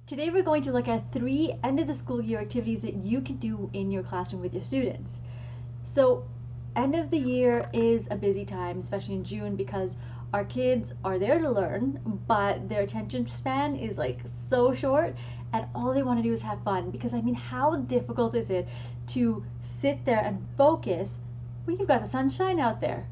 Today we're going to look at 3 end of the school year activities that you can do in your classroom with your students. So end of the year is a busy time, especially in June, because our kids are there to learn, but their attention span is like so short and all they want to do is have fun. Because I mean, how difficult is it to sit there and focus when you've got the sunshine out there?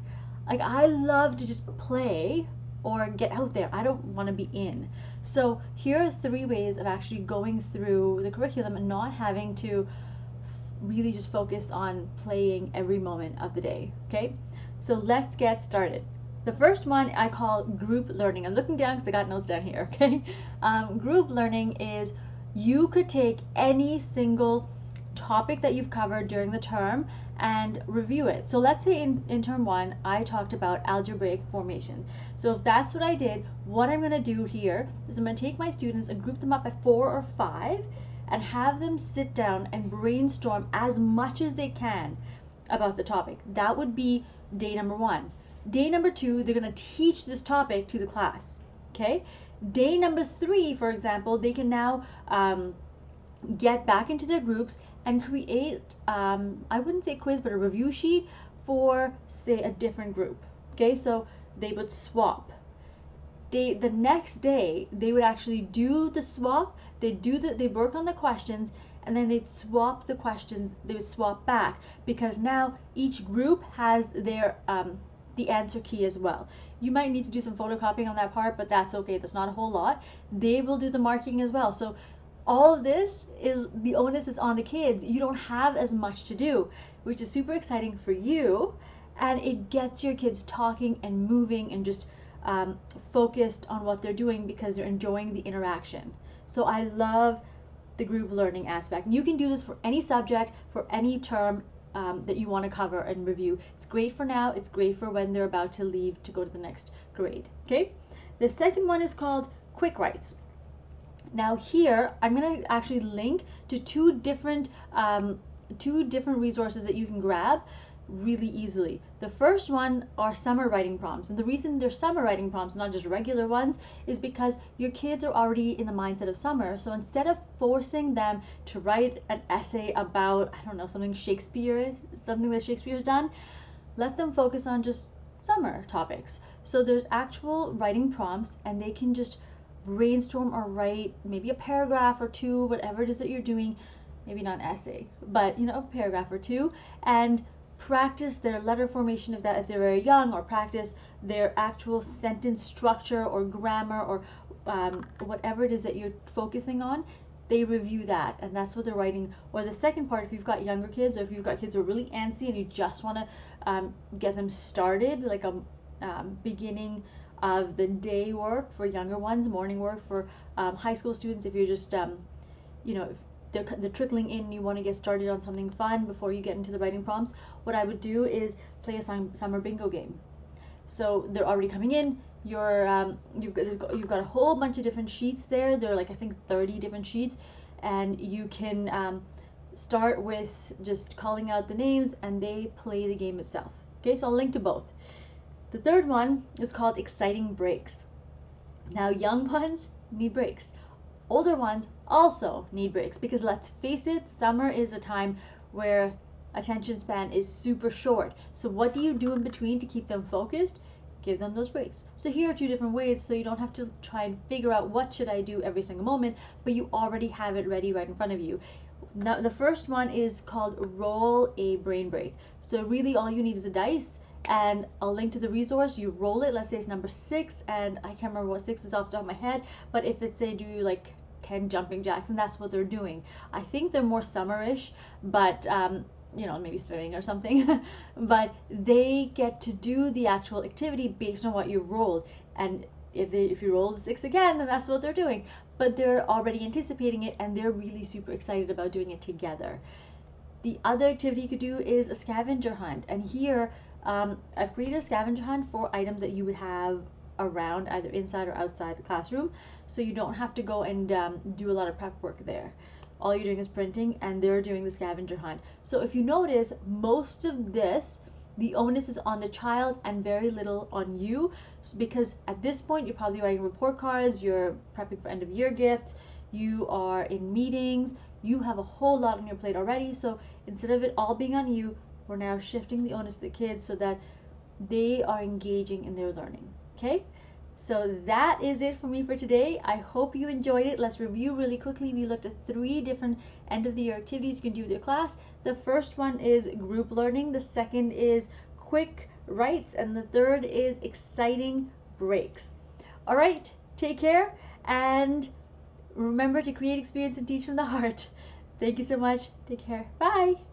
Like, I love to just play or get out there. I don't want to be in. So here are 3 ways of actually going through the curriculum and not having to really just focus on playing every moment of the day. Okay, so let's get started. The first one I call group learning. I'm looking down because I got notes down here. Okay, group learning is you could take any single topic that you've covered during the term and review it. So let's say in term 1 I talked about algebraic formation. So if that's what I did, what I'm going to do here is I'm going to take my students and group them up by 4 or 5 and have them sit down and brainstorm as much as they can about the topic. That would be day number 1. Day number 2, they're going to teach this topic to the class. Okay? Day number 3, for example, they can now get back into their groups and create, I wouldn't say quiz, but a review sheet for, say, a different group. Okay, so they would swap. The next day, they would actually do the swap. They'd work on the questions, and then they'd swap the questions. They would swap back because now each group has their the answer key as well. You might need to do some photocopying on that part, but that's okay. That's not a whole lot. They will do the marking as well. So all of this is, the onus is on the kids. You don't have as much to do, which is super exciting for you, and it gets your kids talking and moving and just focused on what they're doing because they're enjoying the interaction. So I love the group learning aspect. You can do this for any subject, for any term that you want to cover and review. It's great for now. It's great for when they're about to leave to go to the next grade. Okay. The second one is called quick writes. Now here, I'm going to actually link to two different resources that you can grab really easily. The first one are summer writing prompts, and the reason they're summer writing prompts, not just regular ones, is because your kids are already in the mindset of summer. So instead of forcing them to write an essay about, I don't know, something that Shakespeare's done, let them focus on just summer topics. So there's actual writing prompts, and they can just brainstorm or write maybe a paragraph or 2, whatever it is that you're doing, maybe not an essay, but a paragraph or 2, and practice their letter formation if they're very young, or practice their actual sentence structure or grammar or whatever it is that you're focusing on. They review that, and that's what they're writing. Or the second part, if you've got younger kids, or if you've got kids who are really antsy and you just want to get them started, like a beginning of the day work for younger ones, morning work for high school students, if you're just if they're trickling in and you want to get started on something fun before you get into the writing prompts, what I would do is play a summer bingo game. So they're already coming in, you've got a whole bunch of different sheets there. There are like, I think, 30 different sheets, and you can start with just calling out the names and they play the game itself. Okay, so I'll link to both. The third one is called exciting breaks. Now, young ones need breaks. Older ones also need breaks, because let's face it, summer is a time where attention span is super short. So what do you do in between to keep them focused? Give them those breaks. So here are 2 different ways, so you don't have to try and figure out what should I do every single moment, but you already have it ready right in front of you. Now, the first one is called roll a brain break. So really all you need is a dice, and I'll link to the resource. You roll it, let's say it's number 6, and I can't remember what 6 is off the top of my head, but if it's, say, do like 10 jumping jacks, and that's what they're doing. I think they're more summerish, but maybe swimming or something, but they get to do the actual activity based on what you've rolled. And if you roll the 6 again, then that's what they're doing. But they're already anticipating it, and they're really super excited about doing it together. The other activity you could do is a scavenger hunt, and here I've created a scavenger hunt for items that you would have around, either inside or outside the classroom, so you don't have to go and do a lot of prep work there. All you're doing is printing, and they're doing the scavenger hunt. So if you notice, most of this, the onus is on the child and very little on you, because at this point you're probably writing report cards, you're prepping for end of year gifts, you are in meetings, you have a whole lot on your plate already. So instead of it all being on you, we're now shifting the onus to the kids so that they are engaging in their learning. Okay? So that is it for me for today. I hope you enjoyed it. Let's review really quickly. We looked at 3 different end of the year activities you can do with your class. The first one is group learning. The second is quick writes. And the third is exciting breaks. All right, take care and remember to create experience and teach from the heart. Thank you so much. Take care. Bye.